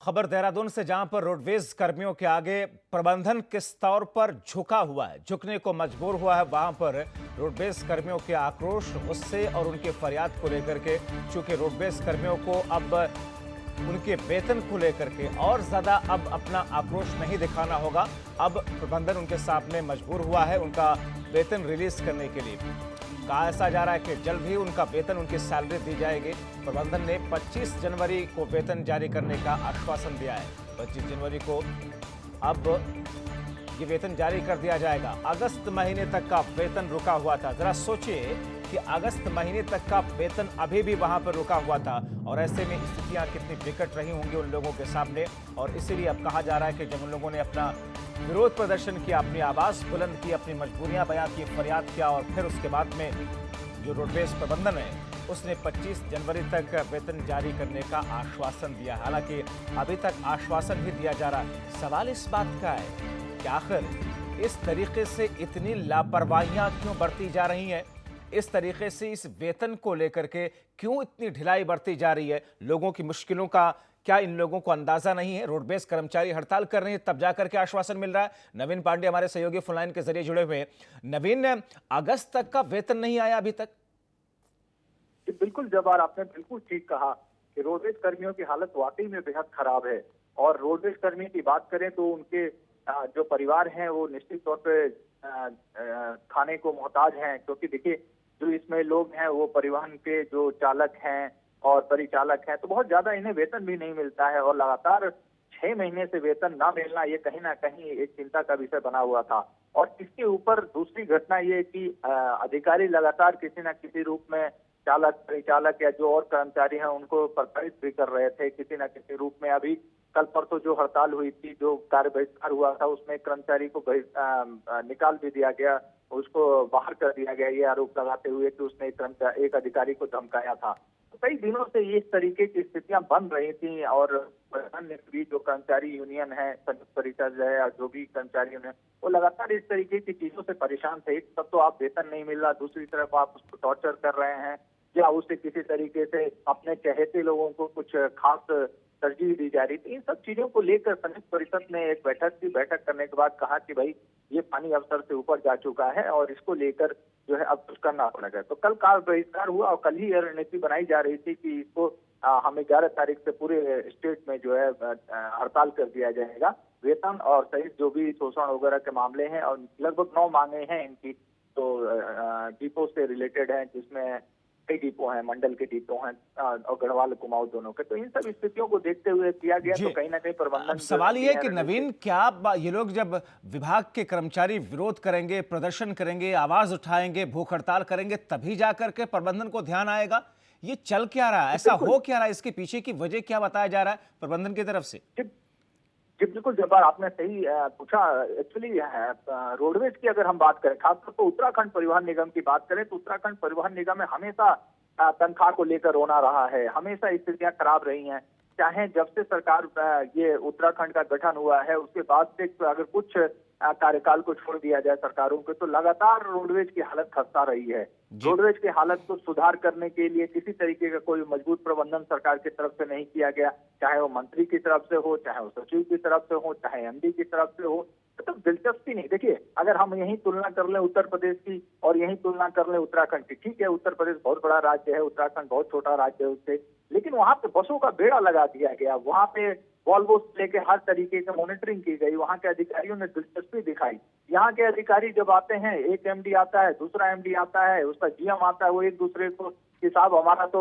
खबर देहरादून से, जहां पर रोडवेज कर्मियों के आगे प्रबंधन किस तौर पर झुका हुआ है, झुकने को मजबूर हुआ है। वहां पर रोडवेज कर्मियों के आक्रोश, उससे और उनके फरियाद को लेकर के, चूंकि रोडवेज कर्मियों को अब उनके वेतन को लेकर के और ज्यादा अब अपना आक्रोश नहीं दिखाना होगा। अब प्रबंधन उनके सामने मजबूर हुआ है उनका वेतन रिलीज करने के लिए। कहा ऐसा जा रहा है कि जल्द ही उनका वेतन, उनकी सैलरी दी जाएगी। प्रबंधन ने 25 जनवरी को वेतन जारी करने का आश्वासन दिया है। 25 जनवरी को अब ये वेतन जारी कर दिया जाएगा। अगस्त महीने तक का वेतन रुका हुआ था। जरा सोचिए कि अगस्त महीने तक का वेतन अभी भी वहां पर रुका हुआ था, और ऐसे में स्थितियां कितनी विकट रही होंगी उन लोगों के सामने। और इसीलिए अब कहा जा रहा है कि जब उन लोगों ने अपना विरोध प्रदर्शन किया, अपनी आवाज बुलंद की, अपनी मजबूरियां बयां की, फरियाद किया, और फिर उसके बाद में जो रोडवेज प्रबंधन है उसने 25 जनवरी तक वेतन जारी करने का आश्वासन दिया। हालांकि अभी तक आश्वासन ही दिया जा रहा। सवाल इस बात का है कि आखिर इस तरीके से इतनी लापरवाहियां क्यों बरती जा रही हैं? इस तरीके से इस वेतन को लेकर के क्यों इतनी ढिलाई बरती जा रही है? लोगों की मुश्किलों का क्या इन लोगों को अंदाजा नहीं है? रोडवेज कर्मचारी हड़ताल कर रहे हैं, तब जाकर के आश्वासन मिल रहा है। नवीन पांडे हमारे सहयोगी फोनलाइन के जरिए जुड़े हुए हैं। नवीन, अगस्त तक का वेतन नहीं आया अभी तक? बिल्कुल जवाहर, आपने बिल्कुल ठीक कहा कि रोडवेज कर्मियों की हालत वाकई में बेहद खराब है। और रोडवेज कर्मी की बात करें तो उनके जो परिवार हैं वो निश्चित तौर पे खाने को मोहताज हैं, क्योंकि देखिए जो इसमें लोग हैं वो परिवहन के जो चालक हैं और परिचालक हैं, तो बहुत ज्यादा इन्हें वेतन भी नहीं मिलता है। और लगातार 6 महीने से वेतन ना मिलना, ये कहीं ना कहीं एक चिंता का विषय बना हुआ था। और इसके ऊपर दूसरी घटना ये कि अधिकारी लगातार किसी न किसी रूप में चालक, परिचालक या जो और कर्मचारी हैं उनको प्रताड़ित भी कर रहे थे किसी न किसी रूप में। अभी कल परसों जो हड़ताल हुई थी, जो कार्य बहिष्कार हुआ था, उसमें कर्मचारी को निकाल भी दिया गया, उसको बाहर कर दिया गया, ये आरोप लगाते हुए कि उसने एक अधिकारी को धमकाया था। तो कई दिनों से इस तरीके की स्थितियां बन रही थी। और अन्य भी जो कर्मचारी यूनियन है, संयुक्त परिषद है या जो भी कर्मचारी यूनियन, वो लगातार इस तरीके की चीजों से परेशान थे। एक तब तो आप वेतन नहीं मिल रहा, दूसरी तरफ आप उसको टॉर्चर कर रहे हैं, या उसे किसी तरीके से अपने चहेते लोगों को कुछ खास तरजीह दी जा रही थी। इन सब चीजों को लेकर संयुक्त परिषद ने एक बैठक करने के बाद कहा कि भाई ये पानी अवसर से ऊपर जा चुका है और इसको लेकर जो है अब कुछ करना पड़ेगा। तो कल कार्य बहिष्कार हुआ और कल ही यह रणनीति बनाई जा रही थी कि इसको हमें 11 तारीख से पूरे स्टेट में जो है हड़ताल कर दिया जाएगा। वेतन और सहित जो भी शोषण वगैरह के मामले हैं, और लगभग 9 मांगे हैं इनकी, तो डिपो से रिलेटेड है, जिसमें कई डिपो हैं, मंडल के डिपो हैं और गढ़वाल कुमाऊं दोनों के। तो इन सब स्थितियों को देखते हुए किया गया। तो कहीं ना कहीं प्रबंधन। अब सवाल ये है कि नवीन, क्या ये लोग जब विभाग के कर्मचारी विरोध करेंगे, प्रदर्शन करेंगे, आवाज उठाएंगे, भूख हड़ताल करेंगे, तभी जाकर के प्रबंधन को ध्यान आएगा? ये चल क्या रहा है? ऐसा हो क्या रहा है? इसके पीछे की वजह क्या बताया जा रहा है प्रबंधन की तरफ से? जी बिल्कुल जब्बार, आपने सही पूछा। एक्चुअली रोडवेज की अगर हम बात करें, खासतौर पर उत्तराखंड परिवहन निगम की बात करें, तो उत्तराखंड परिवहन निगम में हमेशा तनख्वाह को लेकर रोना रहा है। हमेशा स्थितियां खराब रही हैं। चाहे जब से सरकार ये उत्तराखंड का गठन हुआ है उसके बाद से अगर कुछ कार्यकाल को छोड़ दिया जाए सरकारों के, तो लगातार रोडवेज की हालत खस्ता रही है। रोडवेज की हालत को सुधार करने के लिए किसी तरीके का कोई मजबूत प्रबंधन सरकार की तरफ से नहीं किया गया, चाहे वो मंत्री की तरफ से हो, चाहे वो सचिव की तरफ से हो, चाहे एमडी की तरफ से हो। तो दिलचस्पी नहीं। देखिए, अगर हम यही तुलना कर लें उत्तर प्रदेश की और यही तुलना कर लें उत्तराखंड की, ठीक है उत्तर प्रदेश बहुत बड़ा राज्य है, उत्तराखंड बहुत छोटा राज्य है उससे, लेकिन वहां पे बसों का बेड़ा लगा दिया गया। वहां पे वॉल्वो लेके हर तरीके की मॉनिटरिंग की गई। वहां के अधिकारियों ने दिलचस्पी दिखाई। यहाँ के अधिकारी जब आते हैं, एक एमडी आता है, दूसरा एमडी आता है, उसका जीएम आता है, वो एक दूसरे को कि साहब हमारा तो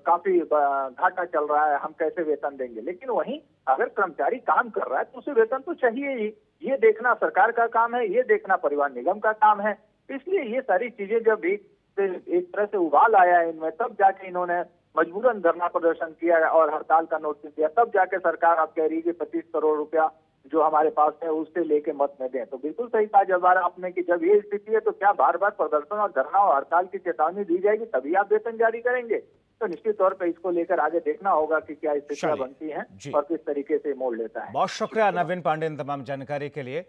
काफी घाटा चल रहा है, हम कैसे वेतन देंगे। लेकिन वहीं अगर कर्मचारी काम कर रहा है तो उसे वेतन तो चाहिए ही। ये देखना सरकार का काम है, ये देखना परिवहन निगम का काम है। इसलिए ये सारी चीजें जब एक तरह से उबाल आया है इनमें, तब जाके इन्होंने मजबूरन धरना प्रदर्शन किया और हड़ताल का नोटिस दिया। तब जाके सरकार आप कह रही है कि 25 करोड़ रुपया जो हमारे पास है उससे लेके मत में दें। तो बिल्कुल सही कहा जवाहर आपने कि जब ये स्थिति है तो क्या बार बार प्रदर्शन और धरना और हड़ताल की चेतावनी दी जाएगी तभी आप वेतन जारी करेंगे? तो निश्चित तौर पर इसको लेकर आगे देखना होगा कि क्या स्थितियां बनती हैं और किस तरीके से मोड़ लेता है। बहुत शुक्रिया नवीन पांडे इन तमाम जानकारी के लिए।